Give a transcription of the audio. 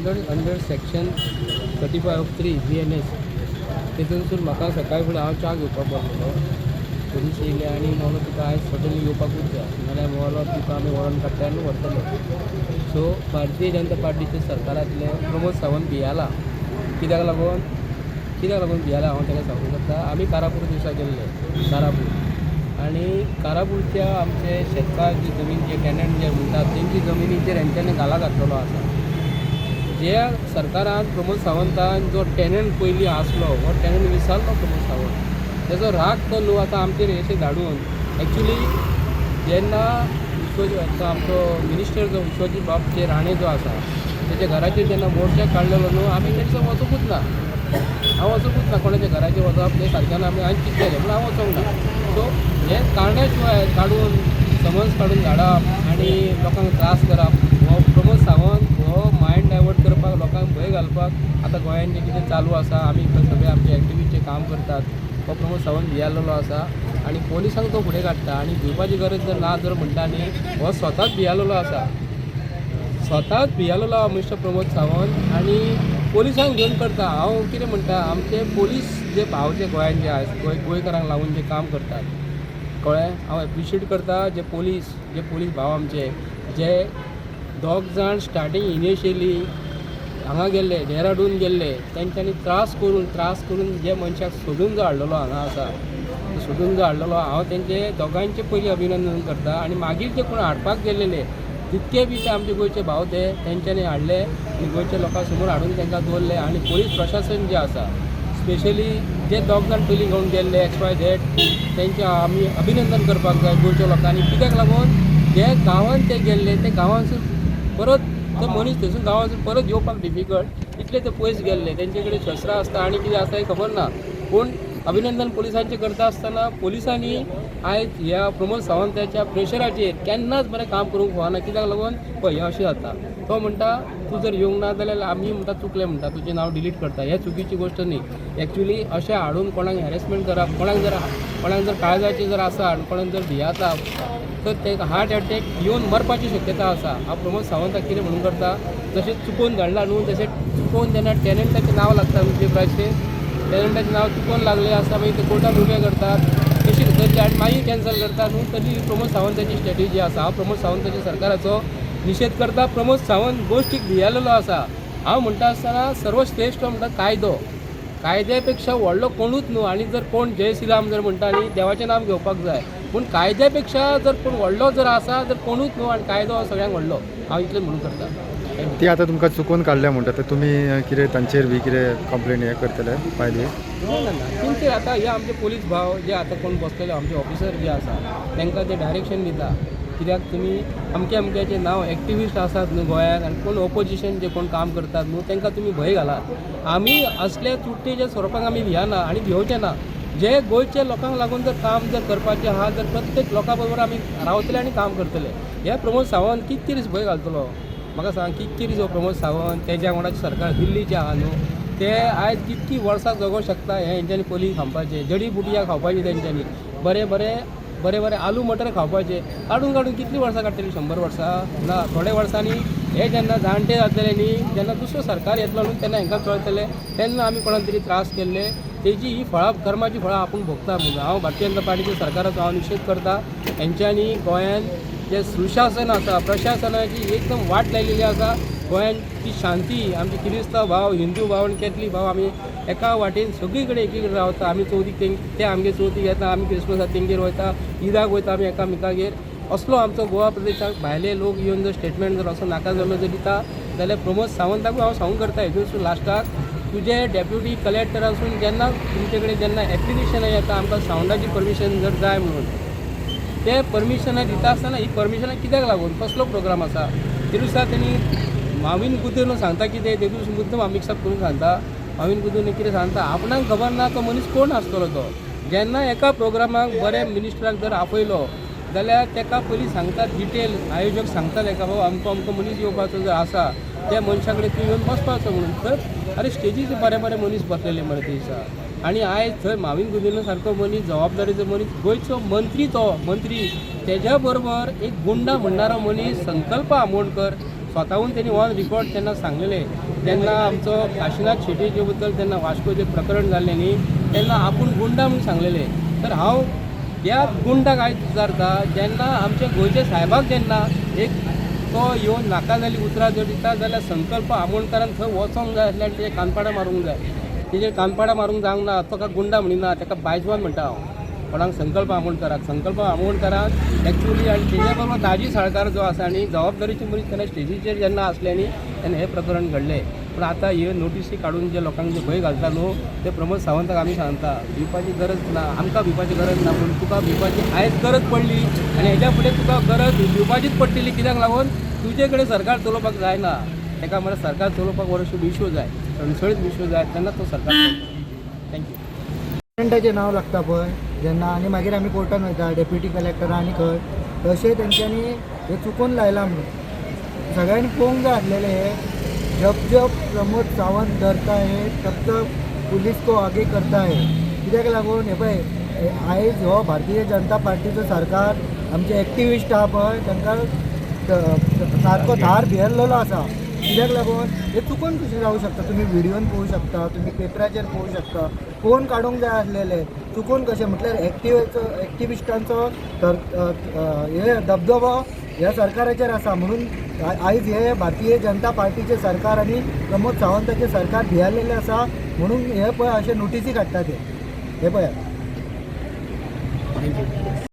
Under section 35(3) BNS तेतून म्हाका सकाळी फुडें हांव च्या घेवपाक बसलो. पोलीस येयले आनी म्हणलो तुका आयज सडनली येवपाकूच जाय नाल्यार म्हणलो तुका आमी वॉरंट काडटा आनी व्हरतले. सो भारतीय जनता पार्टीचे सरकारांतले प्रमोद सावंत भियाला. कित्याक लागून भियाला हांव ताका सांगूंक शकता. आमी कारापूर दिसा गेल्ले कारापूर आनी कारापूरच्या आमचे शेतकार जी जमीन जे टॅनंट जे म्हणटात तेंची जमिनीचेर हेंच्यांनी घाला घातलेलो आसा. ज्या सरकारान प्रमोद सावंतान जो टॅनंट पयलीं आसलो हो टॅनंट विसारलो प्रमोद सावंत तेजो राग तो न्हू आतां आमचेर अशें धाडून एक्चुली जेन्ना आमचो मिनिस्टर जो विश्वजीत बाब राणे जो आसा तेच्या घराचेर जेन्ना मोर्चा काडलेलो न्हू आमी तेच्या वचूंकूच ना. हांव वचूंकूच ना कोणाच्या घराचेर वचप ते सारक्यान आमी हांवें चिंतलें म्हणून हांव वचोंक ना. सो हे कारण्या शिवाय काडून समन्स काडून धाडप आनी लोकांक त्रास करप हो प्रमोद सावंत हो मायंड डायवर्ट करपाक लोकांक भंय घालपाक आतां गोंयान जें कितें चालू आसा आमी सगळे आमचे एक्टिविस्टचे काम करतात हो प्रमोद सावंत भियालेलो आसा आनी पोलिसांक तो फुडें काडटा आनी भिवपाची गरज जर ना जर म्हणटा न्ही हो स्वताच भियालेलो आसा. स्वताच भियालेलो आहा मिस्टर प्रमोद सावंत आनी पोलिसांक घेवन करता. हांव कितें म्हणटा आमचे पोलीस जे भाव जे गोंयान जे गोंयकारांक लागून जे काम करतात कळ्ळें. हांव एप्रिशिएट करता जे पोलीस भाव आमचे जे दोग जाण स्टार्टींग इनिशियली हांगा गेल्ले डेहराडून गेल्ले तेंच्यांनी त्रास करून जे मनशाक सोडून जो हाडलेलो हांगा आसा सोडून जो हाडलेलो हांव तेंचे दोगांयचे पयलीं अभिनंदन करता आनी मागीर जे कोण हाडपाक गेल्लेले तितके बी ते आमचे गोंयचे भाव तेंच्यांनी हाडले आनी गोंयच्या लोकां समोर हाडून तांकां दवरले आनी पुलीस प्रशासन जे आसा स्पेशली जे दोग जाण पयलीं घेवन गेल्ले XYZ तेंचें आमी अभिनंदन करपाक जाय गोंयच्या लोकांनी. कित्याक लागून जे गांवांत ते गेल्ले ते गांवांसून परत तो मनीस थंयसून गांवांसून परत येवपाक डिफिकल्ट इतले ते पयस गेल्ले तेंचे कडेन शस्त्रां आसता आनी कितें आसता हें खबर ना. पूण अभिनंदन पुलिसांचें करता आसतना पुलिसांनी आयज ह्या प्रमोद सावंताच्या प्रेशराचेर केन्नाच बरें काम करूंक फावना. कित्याक लागून पळय हें अशें जाता तो म्हणटा तूं जर येवंक ना जाल्यार आमी म्हणटा चुकलें म्हणटा तुजें नांव डिलीट करता. हें चुकीची गोश्ट न्ही. एक्चुली अशें हाडून कोणाक हॅरेसमेंट करप कोणाक जर काळजाचें जर आसा आनी कोणाक जर भियाता तर ताका हार्ट एटॅक येवन मरपाची शक्यता आसा. हांव प्रमोद सावंताक कितें म्हणून करता जशें चुकून धाडला न्हू तशें चुकून जेन्ना टॅनंटाचें नांव लागता न्यूजपेपराचेर टॅनंटाचें नांव चुकून लागलें आसा मागीर ते कोर्टान उबें करतात तशी करता आनी मागीर कॅन्सल करता न्हू. तरी प्रमोद सावंताची स्ट्रॅटेजी आसा. हांव प्रमोद सावंताच्या सरकाराचो निशेध करता. प्रमोद सावंत गोश्टीक भियेलेलो आसा. हांव म्हणटा आसतना सर्वश्रेश्ठ म्हणटा कायद्या पेक्षा व्हडलो कोणूच न्हू. आनी जर कोण जय श्रीराम जर म्हणटा न्ही देवाचें नांव घेवपाक जाय पूण कायद्या पेक्षा जर कोण व्हडलो जर आसा जर कोणूच न्हू आनी कायदो हो सगळ्यांक व्हडलो. हांव इतलें म्हणून करता. ती आतां तुमकां चुकून काडल्या म्हणटा तर तुमी कितें तांचेर बी कितें कंप्लेन हें करतले पायली ना तेंचेर आतां हे आमचे पोलीस भाव जे आतां कोण बसलेले आमचे ऑफिसर जे आसा तांकां ते डायरेक्शन दिता कित्याक तुमी अमक्याचें नांव एक्टिविस्ट आसात न्हू गोंयांत आनी कोण ऑपोजिशन जे कोण काम करतात न्हू तांकां तुमी भंय घालात. आमी असले चुट्टेच्या स्वरुपाक आमी भियाना आनी भिवचे ना. जे गोंयच्या लोकांक लागून जर काम जर करपाचें आहा जर प्रत्येक लोकां बरोबर आमी रावतले आनी काम करतले. हे प्रमोद सावंत कितके दीस भंय घालतलो म्हाका सांग. कितके दीस हो प्रमोद सावंत तेज्या वांगडाचें सरकार दिल्लीचें आहा न्हू ते आयज कितकी वर्सां जगों शकता हें हेंच्यांनी पयलीं खावपाचें. जडी बुटया खावपाची तेंच्यांनी बरें आलू मटर खावपाचे काडून कितलीं वर्सां काडटलीं 100 वर्सां ना. थोड्या वर्सांनी हे जेन्ना जाणटे जातले न्ही जेन्ना दुसरो सरकार येतलो न्हू तेन्ना हांकां कळटलें तेन्ना आमी कोणाक तरी त्रास केल्ले तेजी ही कर्माची फळां आपूण भोगता म्हणून हांव भारतीय जनता पार्टीच्या सरकाराचो हांव निशेध करता. हेंच्यांनी गोंयान जे सुशासन आसा प्रशासनाची एकदम वाट लायलेली आसा. गोंयांची शांती आमचे किरिस्तांव भाव हिंदू भाव आनी कॅथलीक भाव आमी एका वाटेन सगळी कडेन एकी कडेन रावता. आमी चवथीक ते आमगे चवथीक येता आमी क्रिसमसाक तेंगेर वयता ईदाक वयता आमी एकामेकागेर. असलो आमचो गोवा प्रदेशाक भायले लोक येवन जर स्टेटमेंट जर असो नाका जाल्लो जर दिता जाल्यार प्रमोद सावंताकूय हांव सांगूंक करता हितून लास्टाक तुजे डेप्युटी कलेक्टर आसून जेन्ना तुमचे कडेन जेन्ना एप्लिकेशनां येता आमकां सावंडाची परमिशन जर जाय म्हणून ते परमिशनां दिता आसतना ही परमिशनां कित्याक लागून कसलो प्रोग्राम आसा ते दिसा तेणी मावीन कुदून सांगता कितें ते दीस मुद्दम हांव मिक्सअप करून सांगता. मावीन कुदून कितें सांगता आपणाक खबर ना तो मनीस कोण आसतलो तो. जेन्ना एका प्रोग्रामाक बऱ्या मिनिस्टराक जर आपयलो जाल्यार ताका पयलीं सांगतात डिटेल आयोजक सांगताले का बाबा अमको मनीस येवपाचो जर आसा त्या मनशा कडेन तूं येवन बसपाचो म्हणून. तर अरे स्टेजीचेर बरे मनीस बसलेले मरे ते दिसा आनी आयज थंय मावीन कुदून सारको मनीस जबाबदारीचो मनीस गोंयचो मंत्री तेज्या बरोबर एक गुंडा म्हणणारो मनीस संकल्प आमोणकर स्वतःहून त्यांनी ऑन रिकॉर्ड त्यांना सांगलेले त्यांना आमचं काशीनाथ शेट्टीचे बद्दल त्यांना वास्कोचे प्रकरण जाल्लें न्ही तेन्ना आपूण गुंडा म्हणून सांगलेले तर हांव त्या गुंडाक आयज विचारता जेन्ना आमच्या गोंयच्या साहेबाक जेन्ना एक तो येवन नाका जाली उतरां जर दिता जाल्यार संकल्प आमोणकारान थंय वचोंक जाय आसलें आनी तेजे कानपाडां मारूंक जाय तेजेर कानपाडां मारूंक जावंक ना तो गुंडा म्हणिना ताका बायजवान म्हणटा हांव कोणाक संकल्प आमोणकाराक एक्चुअली आनी तेजे बरोबर दाजी साळकार जो आसा आनी जबाबदारीची मनीस तेन्ना स्टेजीचेर जेन्ना आसले आनी तेन्ना हें प्रकरण घडलें पूण आतां हे नोटीसी काडून जे लोकांक जे भंय घालता न्हू ते प्रमोद सावंताक आमी सांगता भिवपाची गरज ना आमकां भिवपाची गरज ना पूण तुका भिवपाची आयज गरज पडली आनी हेज्या फुडें तुका गरज भिवपाचीच पडटली कित्याक लागून तुजे कडेन सरकार चलोवपाक जायना ताका म्हळ्यार सरकार चलोवपाक वर्ष विश्व जाय सणसळीत विश्व जाय तेन्ना तो सरकार थँक्यू पेशंटाचें नांव लागता पळय जेन्ना आनी मागीर आमी कोर्टान वयता डेप्युटी कलेक्टर आनी खंय तशें तेंच्यांनी हें चुकून लायलां म्हणून सगळ्यांनी पळोवंक जाय आसलेलें हें जब प्रमोद सावंत धरता है तब तक पुलीस को आगे करता है कित्याक लागून हे पळय आयज हो भारतीय जनता पार्टीचो सरकार आमचे एक्टिविस्ट आहा पळय तांकां सारको धार भियेल्लो आसा कित्याक लागून हे चुकून कशें जावं शकता तुमी व्हिडियोन पळोवंक शकता तुमी पेपराचेर पळोवंक शकता फोन काडूंक जाय आसलेले चुकून कशें म्हटल्यार एक्टिविस्टांचो हे दबदबो ह्या सरकाराचेर आसा म्हणून आयज हे भारतीय जनता पार्टीचे सरकार आनी प्रमोद सावंताचे सरकार भियारलेले आसा म्हणून हे पळय अशे नोटीसी काडटा ते हे पळयात. थँक्यू